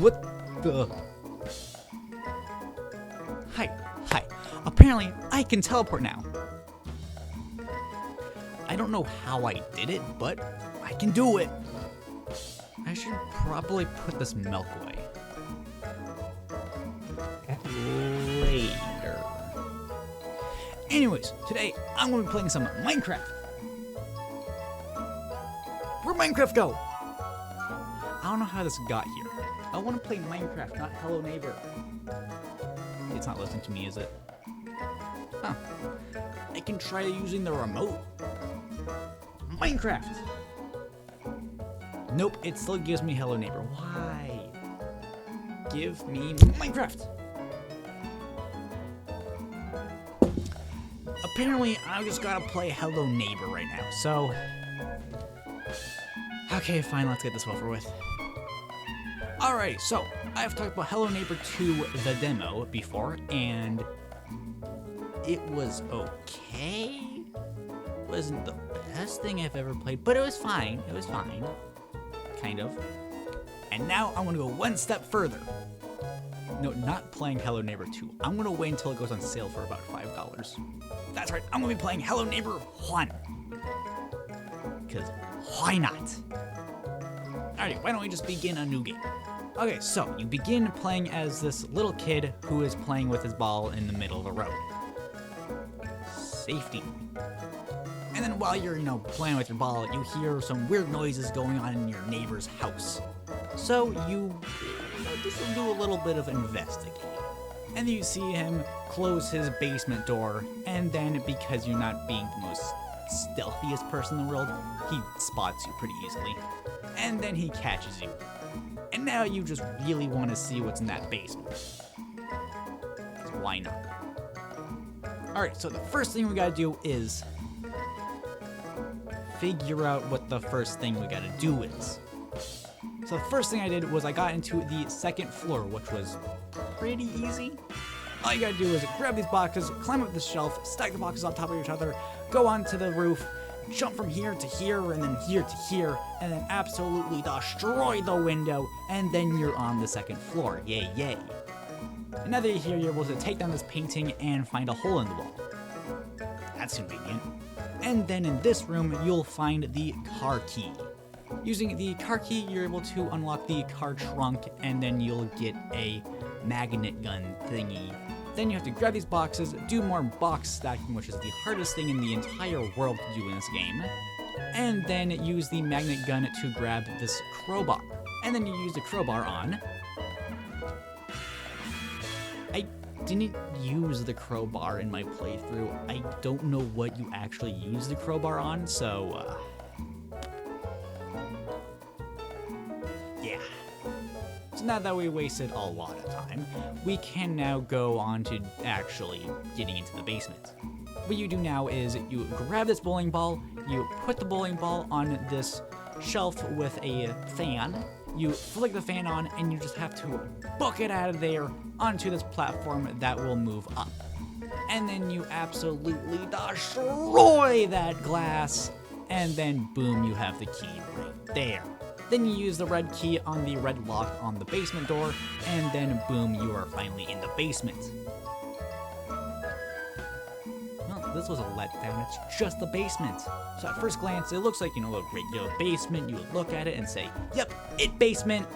What the? Hi. Apparently, I can teleport now. I don't know how I did it, but I can do it. I should probably put this milk away. Later. Anyways, today I'm going to be playing some Minecraft. Where'd Minecraft go? I don't know how this got here. I want to play Minecraft, not Hello Neighbor. It's not listening to me, is it? Huh. I can try using the remote. Minecraft! Nope, it still gives me Hello Neighbor. Why? Give me Minecraft! Apparently, I just gotta play Hello Neighbor right now, so... Okay, fine, let's get this over with. Alright, so, I've talked about Hello Neighbor 2, the demo, before, and... it was okay? Wasn't the best thing I've ever played, but it was fine. It was fine. Kind of. And now I'm gonna go one step further. No, not playing Hello Neighbor 2. I'm gonna wait until it goes on sale for about $5. That's right, I'm gonna be playing Hello Neighbor 1. Because why not? Alright, why don't we just begin a new game? Okay, so you begin playing as this little kid who is playing with his ball in the middle of the road. Safety. And then while you're, playing with your ball, you hear some weird noises going on in your neighbor's house. So you just do a little bit of investigating. And then you see him close his basement door, and then because you're not being the most stealthiest person in the world, he spots you pretty easily. And then he catches you. And now you just really want to see what's in that basement. 'Cause why not? Alright, so the first thing we gotta do is figure out what the first thing we gotta do is. So the first thing I did was I got into the second floor, which was pretty easy. All you gotta do is grab these boxes, climb up the shelf, stack the boxes on top of each other, go onto the roof, jump from here to here, and then here to here, and then absolutely destroy the window, and then you're on the second floor. Yay, yay. And now that you're here, you're able to take down this painting and find a hole in the wall. That's convenient. And then in this room, you'll find the car key. Using the car key, you're able to unlock the car trunk, and then you'll get a magnet gun thingy. Then you have to grab these boxes, do more box stacking, which is the hardest thing in the entire world to do in this game, and then use the magnet gun to grab this crowbar. And then you use the crowbar on... I didn't use the crowbar in my playthrough. I don't know what you actually use the crowbar on, so, yeah. So now that we wasted a lot of time, we can now go on to actually getting into the basement. What you do now is you grab this bowling ball, you put the bowling ball on this shelf with a fan, you flick the fan on, and you just have to book it out of there onto this platform that will move up. And then you absolutely destroy that glass, and then boom, you have the key right there. Then you use the red key on the red lock on the basement door, and then boom, you are finally in the basement. Well, this was a letdown, it's just the basement. So at first glance, it looks like, a regular basement. You would look at it and say, yep, it basement.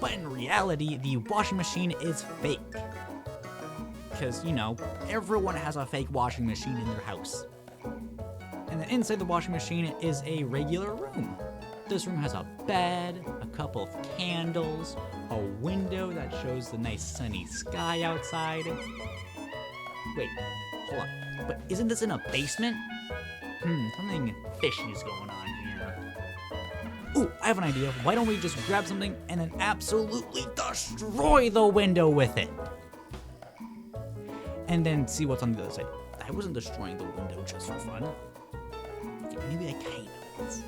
But in reality, the washing machine is fake. Because, everyone has a fake washing machine in their house. And then inside the washing machine is a regular room. This room has a bed, a couple of candles, a window that shows the nice sunny sky outside. Wait, hold on. But isn't this in a basement? Something fishy is going on here. Ooh, I have an idea. Why don't we just grab something and then absolutely destroy the window with it? And then see what's on the other side. I wasn't destroying the window just for fun. Okay, maybe I kind of was.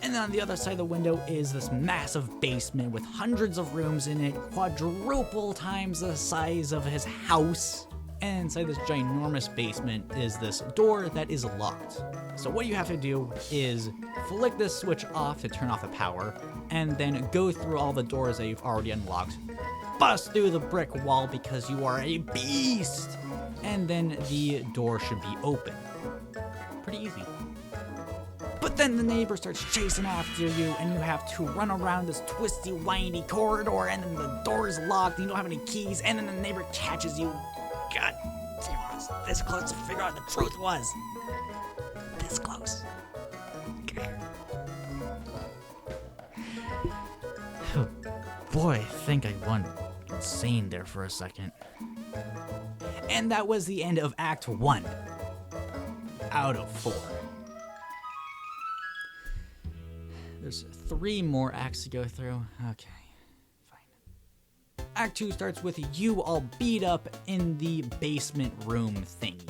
And then on the other side of the window is this massive basement with hundreds of rooms in it, quadruple times the size of his house. And inside this ginormous basement is this door that is locked. So what you have to do is flick this switch off to turn off the power, and then go through all the doors that you've already unlocked, bust through the brick wall because you are a beast, and then the door should be open. Pretty easy. But then the neighbor starts chasing after you, and you have to run around this twisty, windy corridor, and then the door is locked, and you don't have any keys, and then the neighbor catches you. God damn, I was this close to figure out what the truth was. This close. Oh, boy, I think I went insane there for a second. And that was the end of Act 1 out of 4. There's 3 more acts to go through. Okay, fine. Act 2 starts with you all beat up in the basement room thingy.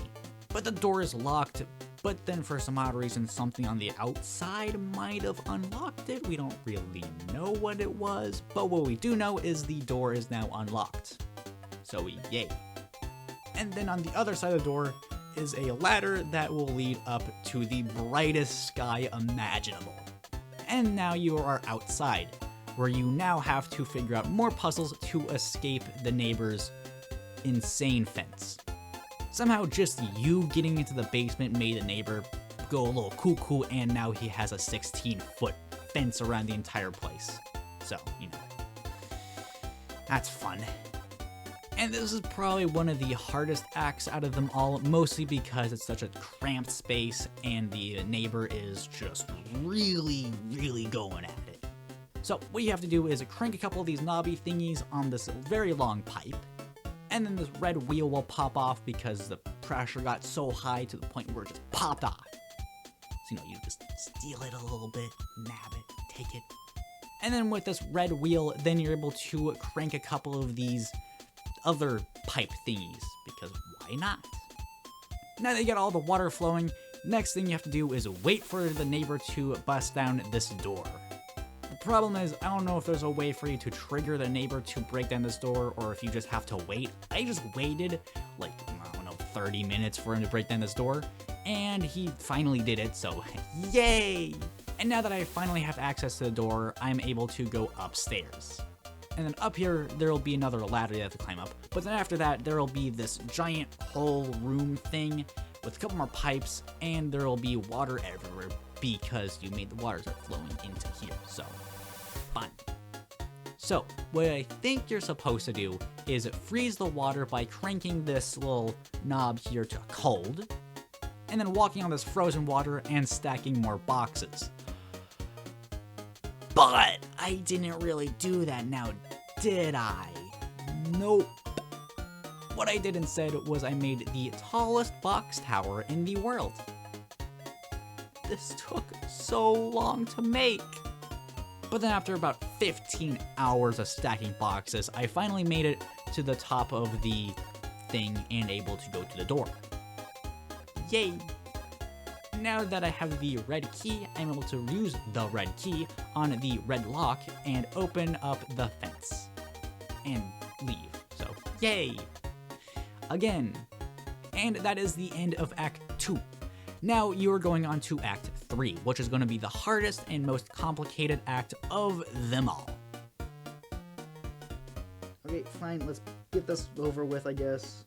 But the door is locked, but then for some odd reason, something on the outside might have unlocked it. We don't really know what it was, but what we do know is the door is now unlocked. So yay. And then on the other side of the door is a ladder that will lead up to the brightest sky imaginable. And now you are outside, where you now have to figure out more puzzles to escape the neighbor's insane fence. Somehow just you getting into the basement made the neighbor go a little cuckoo, and now he has a 16-foot fence around the entire place. So, you know, that's fun. And this is probably one of the hardest acts out of them all, mostly because it's such a cramped space and the neighbor is just really, really going at it. So what you have to do is crank a couple of these knobby thingies on this very long pipe, and then this red wheel will pop off because the pressure got so high to the point where it just popped off. So, you know, you just steal it a little bit, nab it, take it. And then with this red wheel, then you're able to crank a couple of these other pipe thingies, because why not? Now that you got all the water flowing, next thing you have to do is wait for the neighbor to bust down this door. The problem is, I don't know if there's a way for you to trigger the neighbor to break down this door, or if you just have to wait. I just waited, like, I don't know, 30 minutes for him to break down this door, and he finally did it, so yay! And now that I finally have access to the door, I'm able to go upstairs. And then up here, there will be another ladder you have to climb up. But then after that, there will be this giant whole room thing with a couple more pipes, and there will be water everywhere because you made the water start flowing into here. So, fun. So, what I think you're supposed to do is freeze the water by cranking this little knob here to cold, and then walking on this frozen water and stacking more boxes. But I didn't really do that now, did I? Nope. What I did instead was I made the tallest box tower in the world. This took so long to make. But then after about 15 hours of stacking boxes, I finally made it to the top of the thing and able to go to the door. Yay! Now that I have the red key, I'm able to use the red key on the red lock and open up the fence and leave. So, yay! Again. And that is the end of Act 2. Now you're going on to Act 3, which is going to be the hardest and most complicated act of them all. Okay, fine, let's get this over with, I guess.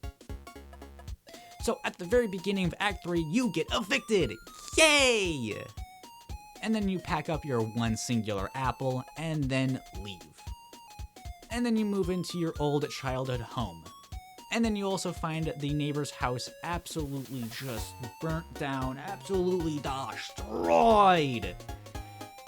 So at the very beginning of Act 3, you get evicted! Yay! And then you pack up your one singular apple and then leave. And then you move into your old childhood home. And then you also find the neighbor's house absolutely just burnt down, absolutely destroyed.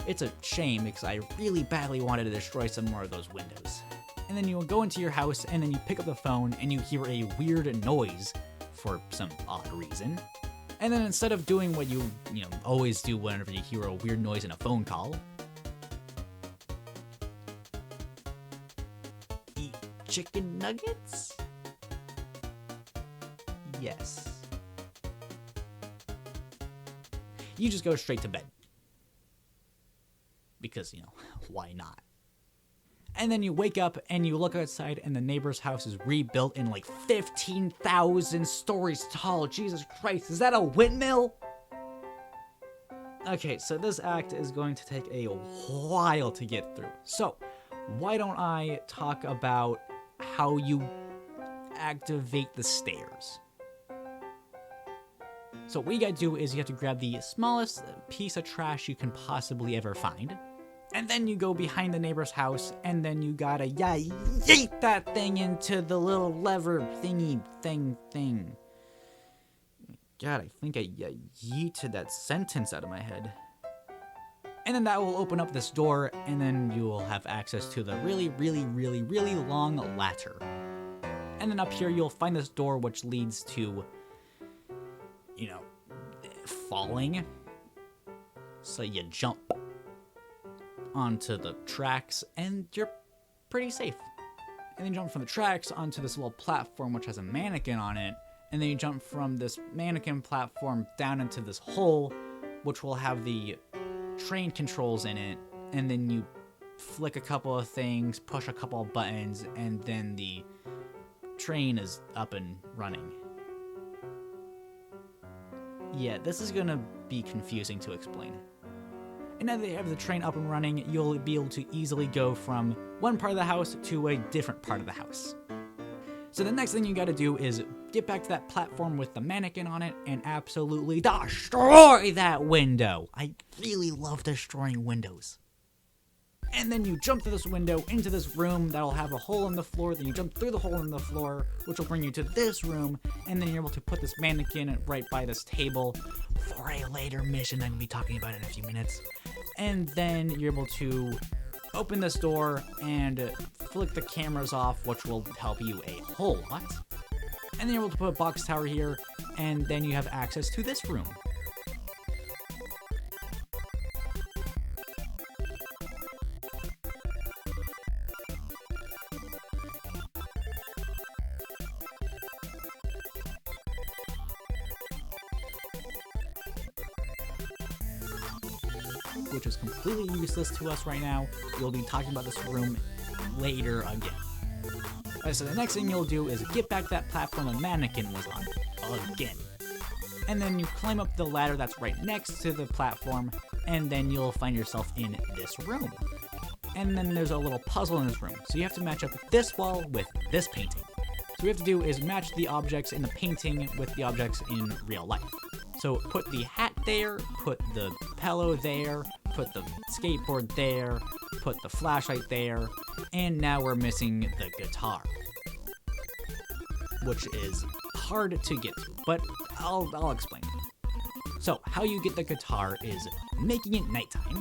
It's a shame because I really badly wanted to destroy some more of those windows. And then you go into your house and then you pick up the phone and you hear a weird noise for some odd reason. And then instead of doing what you always do whenever you hear a weird noise in a phone call, eat chicken nuggets? Yes. You just go straight to bed. Because, why not? And then you wake up and you look outside and the neighbor's house is rebuilt in like 15,000 stories tall. Jesus Christ, is that a windmill? Okay, so this act is going to take a while to get through. So, why don't I talk about how you activate the stairs? So what you gotta do is you have to grab the smallest piece of trash you can possibly ever find. And then you go behind the neighbor's house, and then you gotta yeet that thing into the little lever thingy thing. God, I think I yeeted that sentence out of my head. And then that will open up this door, and then you will have access to the really long ladder. And then up here you'll find this door which leads to, you know, falling. So you jump onto the tracks and you're pretty safe. And then you jump from the tracks onto this little platform which has a mannequin on it, and then you jump from this mannequin platform down into this hole which will have the train controls in it, and then you flick a couple of things, push a couple of buttons, and then the train is up and running. Yeah, this is gonna be confusing to explain. And now that you have the train up and running, you'll be able to easily go from one part of the house to a different part of the house. So the next thing you gotta do is get back to that platform with the mannequin on it and absolutely destroy that window. I really love destroying windows. And then you jump through this window into this room that'll have a hole in the floor. Then you jump through the hole in the floor, which will bring you to this room. And then you're able to put this mannequin right by this table for a later mission I'm going to be talking about in a few minutes. And then you're able to open this door and flick the cameras off, which will help you a whole lot. And then you're able to put a box tower here, and then you have access to this room. Which is completely useless to us right now. We'll be talking about this room later again. Alright, so the next thing you'll do is get back that platform the mannequin was on again. And then you climb up the ladder that's right next to the platform, and then you'll find yourself in this room. And then there's a little puzzle in this room. So you have to match up this wall with this painting. So what you have to do is match the objects in the painting with the objects in real life. So put the hat there, put the pillow there, put the skateboard there, put the flashlight there, and now we're missing the guitar, which is hard to get to, but I'll explain. So how you get the guitar is making it nighttime,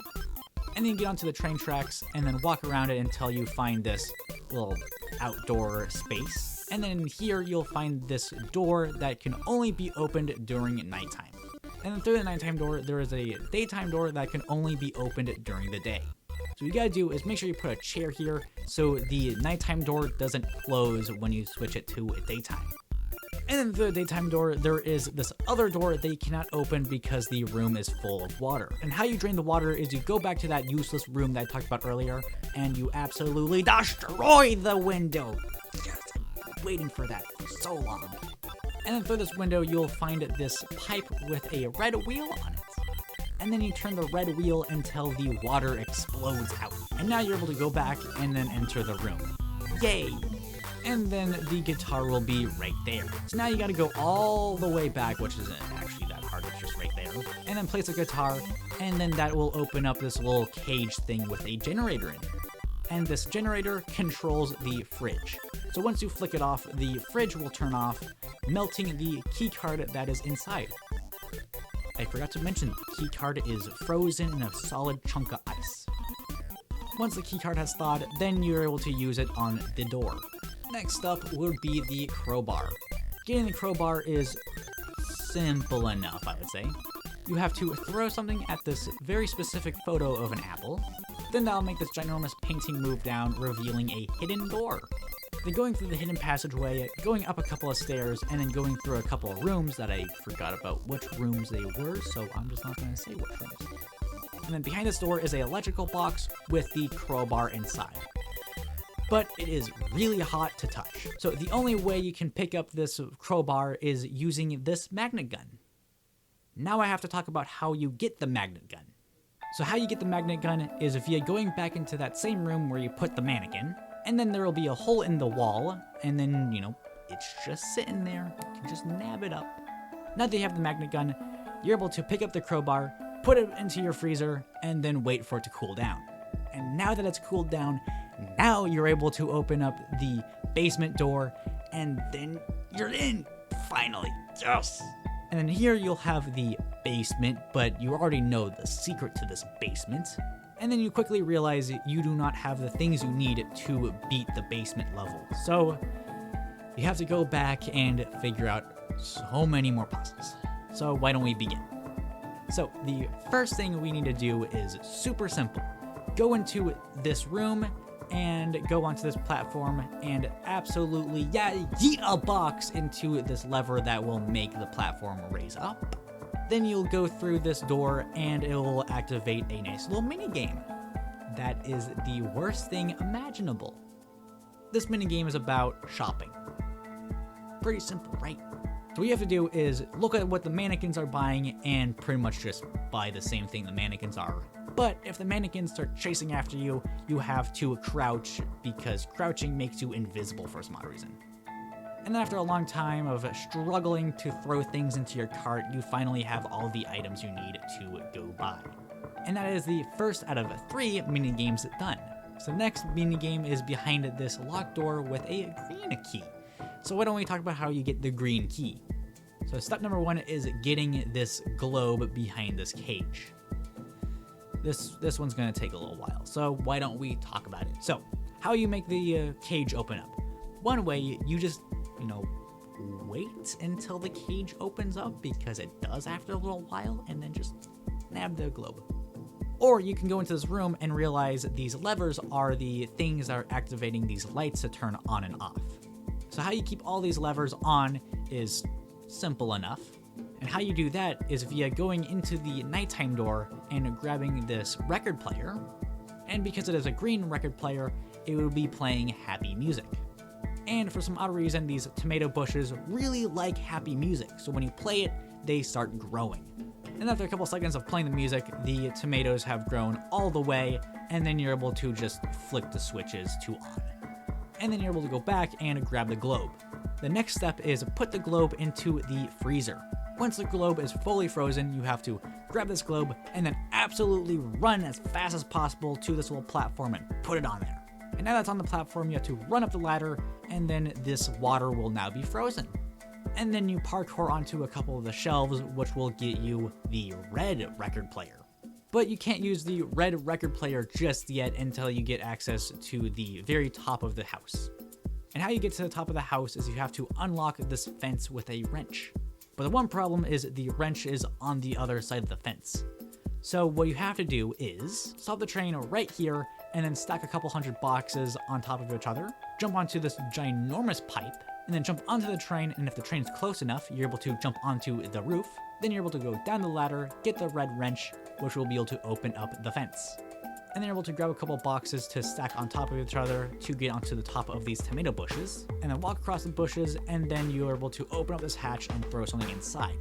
and then you get onto the train tracks and then walk around it until you find this little outdoor space. And then here you'll find this door that can only be opened during nighttime. And then through the nighttime door, there is a daytime door that can only be opened during the day. So what you gotta do is make sure you put a chair here so the nighttime door doesn't close when you switch it to a daytime. And then through the daytime door, there is this other door that you cannot open because the room is full of water. And how you drain the water is you go back to that useless room that I talked about earlier, and you absolutely destroy the window. Yes, I've been waiting for that for so long. And then through this window, you'll find this pipe with a red wheel on it. And then you turn the red wheel until the water explodes out. And now you're able to go back and then enter the room. Yay! And then the guitar will be right there. So now you gotta go all the way back, which isn't actually that hard, it's just right there. And then place a guitar, and then that will open up this little cage thing with a generator in it. And this generator controls the fridge. So once you flick it off, the fridge will turn off, melting the keycard that is inside. I forgot to mention, the keycard is frozen in a solid chunk of ice. Once the keycard has thawed, then you're able to use it on the door. Next up would be the crowbar. Getting the crowbar is simple enough, I would say. You have to throw something at this very specific photo of an apple. Then that'll make this ginormous painting move down, revealing a hidden door. Then going through the hidden passageway, going up a couple of stairs, and then going through a couple of rooms that I forgot about which rooms they were, so I'm just not going to say which rooms. And then behind this door is an electrical box with the crowbar inside. but it is really hot to touch. So the only way you can pick up this crowbar is using this magnet gun. Now I have to talk about how you get the magnet gun. So how you get the magnet gun is via going back into that same room where you put the mannequin, and then there will be a hole in the wall, and then, it's just sitting there. You can just nab it up. Now that you have the magnet gun, you're able to pick up the crowbar, put it into your freezer, and then wait for it to cool down. And now that it's cooled down, now you're able to open up the basement door, and then you're in, finally. Yes! And then here you'll have the basement, but you already know the secret to this basement. And then you quickly realize you do not have the things you need to beat the basement level. So you have to go back and figure out so many more puzzles. So why don't we begin? So the first thing we need to do is super simple. Go into this room and go onto this platform and absolutely, yeet a box into this lever that will make the platform raise up. Then you'll go through this door and it will activate a nice little mini game. That is the worst thing imaginable. This mini game is about shopping. Pretty simple, right? So what you have to do is look at what the mannequins are buying and pretty much just buy the same thing the mannequins are. But if the mannequins start chasing after you, you have to crouch because crouching makes you invisible for some odd reason. And then after a long time of struggling to throw things into your cart, you finally have all the items you need to go buy. And that is the first out of 3 mini games done. So the next mini game is behind this locked door with a green key. So why don't we talk about how you get the green key? So step number 1 is getting this globe behind this cage. This one's gonna take a little while, so why don't we talk about it? So how you make the cage open up? One way, you just wait until the cage opens up, because it does after a little while, and then just nab the globe. Or you can go into this room and realize these levers are the things that are activating these lights to turn on and off. So how you keep all these levers on is simple enough. And how you do that is via going into the nighttime door and grabbing this record player. And because it is a green record player, it will be playing happy music. And for some odd reason, these tomato bushes really like happy music. So when you play it, they start growing. And after a couple seconds of playing the music, the tomatoes have grown all the way, and then you're able to just flick the switches to on. And then you're able to go back and grab the globe. The next step is put the globe into the freezer. Once the globe is fully frozen, you have to grab this globe and then absolutely run as fast as possible to this little platform and put it on there. And now that's on the platform, you have to run up the ladder, and then this water will now be frozen. And then you parkour onto a couple of the shelves, which will get you the red record player. But you can't use the red record player just yet until you get access to the very top of the house. And how you get to the top of the house is you have to unlock this fence with a wrench. But the one problem is the wrench is on the other side of the fence. So what you have to do is stop the train right here and then stack a couple hundred boxes on top of each other, jump onto this ginormous pipe, and then jump onto the train, and if the train's close enough, you're able to jump onto the roof. Then you're able to go down the ladder, get the red wrench, which will be able to open up the fence. And then you're able to grab a couple boxes to stack on top of each other to get onto the top of these tomato bushes, and then walk across the bushes, and then you're able to open up this hatch and throw something inside.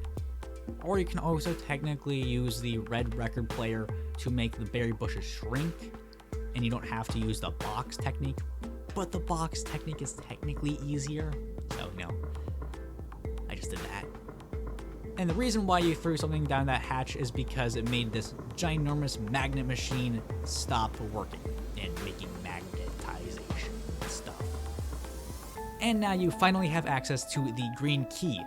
Or you can also technically use the red record player to make the berry bushes shrink, and you don't have to use the box technique, but the box technique is technically easier, so I just did that. And the reason why you threw something down that hatch is because it made this ginormous magnet machine stop working and making magnetization stuff. And now you finally have access to the green key.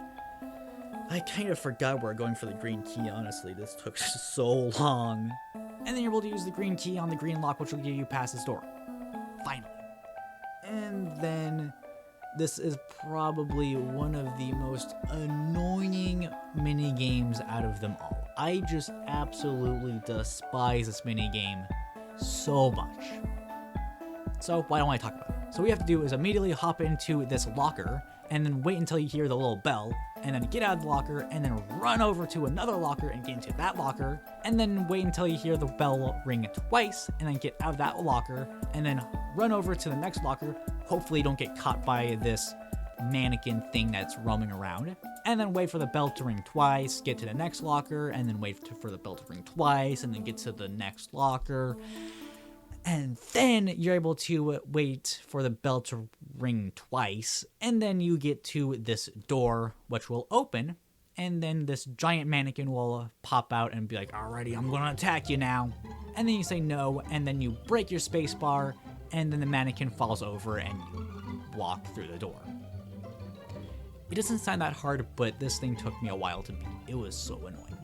I kind of forgot we're going for the green key, honestly. This took so long. And then you're able to use the green key on the green lock, which will get you past this door. Finally. And then this is probably one of the most annoying mini games out of them all. I just absolutely despise this mini game so much. So why don't I talk about it? So what you have to do is immediately hop into this locker and then wait until you hear the little bell, and then get out of the locker, and then run over to another locker and get into that locker, and then wait until you hear the bell ring twice, and then get out of that locker, and then run over to the next locker. Hopefully you don't get caught by this mannequin thing that's roaming around, and then wait for the bell to ring twice, get to the next locker, and then wait for the bell to ring twice, and then get to the next locker. And then you're able to wait for the bell to ring twice, and then you get to this door, which will open, and then this giant mannequin will pop out and be like, alrighty, I'm gonna attack you now. And then you say no, and then you break your space bar, and then the mannequin falls over and you walk through the door. It doesn't sound that hard, but this thing took me a while to beat. It was so annoying.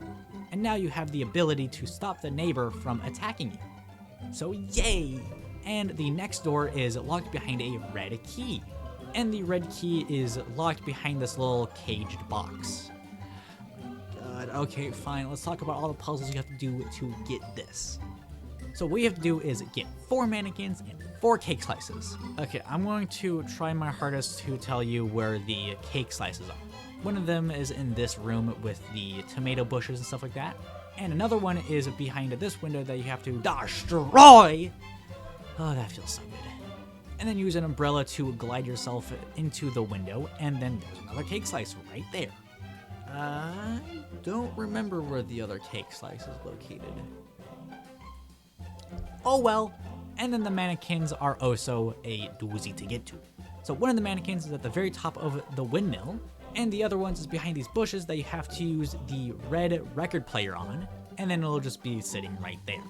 And now you have the ability to stop the neighbor from attacking you. So yay! And the next door is locked behind a red key. And the red key is locked behind this little caged box. God, okay, fine. Let's talk about all the puzzles you have to do to get this. So what you have to do is get 4 mannequins and 4 cake slices. Okay, I'm going to try my hardest to tell you where the cake slices are. One of them is in this room with the tomato bushes and stuff like that. And another one is behind this window that you have to destroy. Oh, that feels so good. And then use an umbrella to glide yourself into the window, and then there's another cake slice right there. I don't remember where the other cake slice is located. Oh well. And then the mannequins are also a doozy to get to. So one of the mannequins is at the very top of the windmill, and the other ones is behind these bushes that you have to use the red record player on, and then it'll just be sitting right there.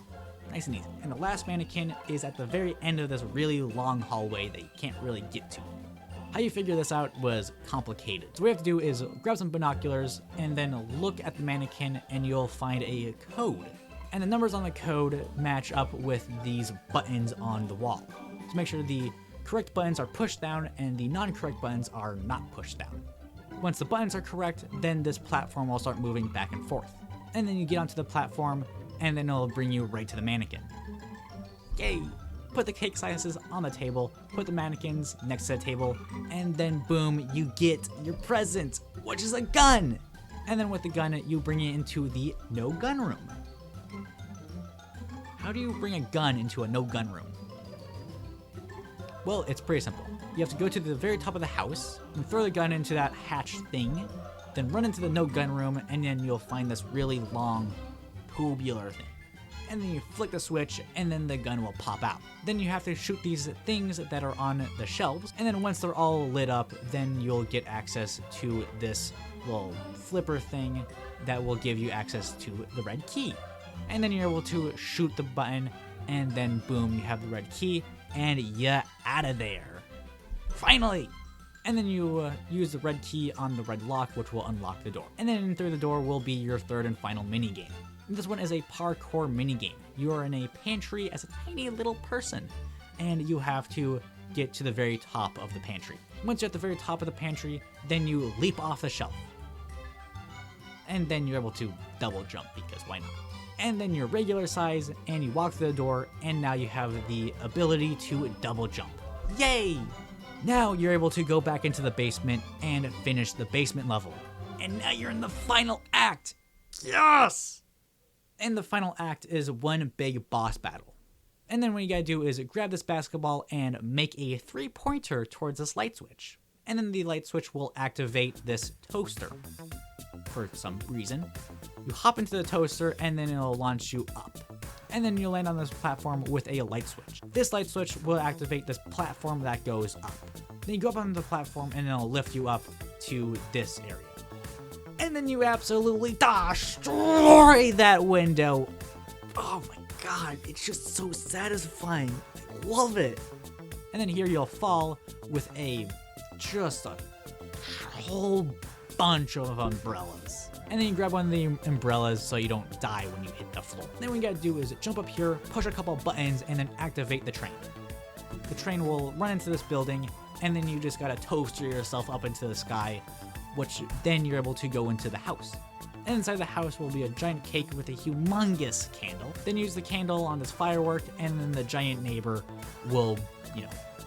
Nice and easy. And the last mannequin is at the very end of this really long hallway that you can't really get to. How you figure this out was complicated. So what you have to do is grab some binoculars and then look at the mannequin, and you'll find a code. And the numbers on the code match up with these buttons on the wall. So make sure the correct buttons are pushed down and the non-correct buttons are not pushed down. Once the buttons are correct, then this platform will start moving back and forth. And then you get onto the platform, and then it'll bring you right to the mannequin. Yay! Put the cake slices on the table, put the mannequins next to the table, and then boom, you get your present, which is a gun! And then with the gun, you bring it into the no gun room. How do you bring a gun into a no gun room? Well, it's pretty simple. You have to go to the very top of the house and throw the gun into that hatch thing, then run into the no gun room, and then you'll find this really long tubular thing. And then you flick the switch, and then the gun will pop out. Then you have to shoot these things that are on the shelves, and then once they're all lit up, then you'll get access to this little flipper thing that will give you access to the red key. And then you're able to shoot the button, and then boom, you have the red key, and you're out of there. Finally! And then you use the red key on the red lock, which will unlock the door. And then through the door will be your third and final minigame. This one is a parkour minigame. You are in a pantry as a tiny little person, and you have to get to the very top of the pantry. Once you're at the very top of the pantry, then you leap off the shelf. And then you're able to double jump, because why not? And then you're regular size, and you walk through the door, and now you have the ability to double jump. Yay! Now you're able to go back into the basement and finish the basement level. And now you're in the final act! Yes! And the final act is one big boss battle. And then what you gotta do is grab this basketball and make a 3-pointer towards this light switch. And then the light switch will activate this toaster. For some reason. You hop into the toaster, and then it'll launch you up. And then you'll land on this platform with a light switch. This light switch will activate this platform that goes up. Then you go up on the platform, and it'll lift you up to this area. And then you absolutely destroy that window. Oh my god, it's just so satisfying. I love it. And then here you'll fall with just a whole bunch of umbrellas. And then you grab one of the umbrellas so you don't die when you hit the floor. Then what you gotta do is jump up here, push a couple buttons, and then activate the train. The train will run into this building, and then you just gotta toaster yourself up into the sky, which then you're able to go into the house. And inside the house will be a giant cake with a humongous candle. Then use the candle on this firework, and then the giant neighbor will,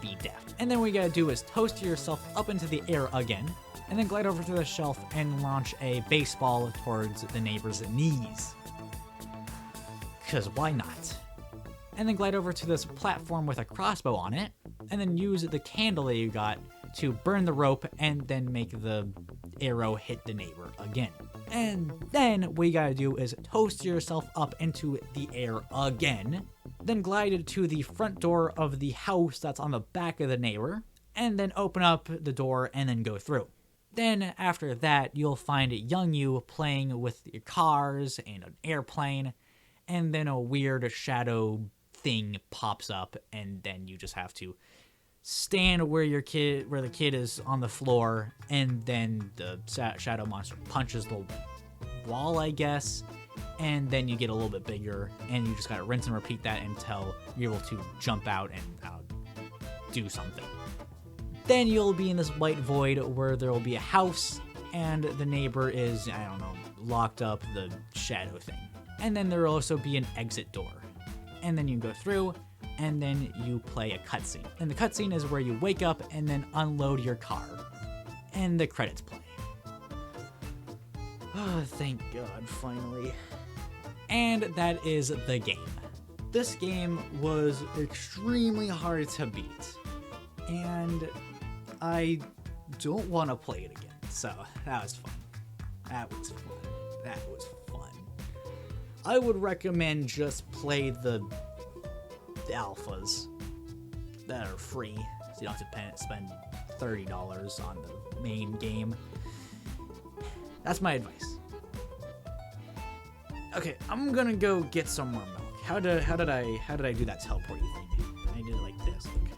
be deft. And then what you gotta do is toast yourself up into the air again, and then glide over to the shelf and launch a baseball towards the neighbor's knees. Cause why not? And then glide over to this platform with a crossbow on it, and then use the candle that you got to burn the rope and then make the arrow hit the neighbor again. And then what you gotta do is toast yourself up into the air again, then glide to the front door of the house that's on the back of the neighbor, and then open up the door and then go through. Then after that, you'll find young you playing with your cars and an airplane, and then a weird shadow thing pops up, and then you just have to stand where the kid is on the floor, and then the shadow monster punches the wall, I guess, and then you get a little bit bigger, and you just gotta rinse and repeat that until you're able to jump out and do something. Then you'll be in this white void where there will be a house, and the neighbor is, I don't know, locked up the shadow thing. And then there will also be an exit door. And then you go through, and then you play a cutscene. And the cutscene is where you wake up and then unload your car. And the credits play. Oh, thank God, finally. And that is the game. This game was extremely hard to beat. And I don't want to play it again. So, that was fun. That was fun. I would recommend just play the alphas that are free, so you don't have to spend $30 on the main game. That's my advice. Okay, I'm gonna go get some more milk. How did I do that teleport thing? I did it like this. Okay.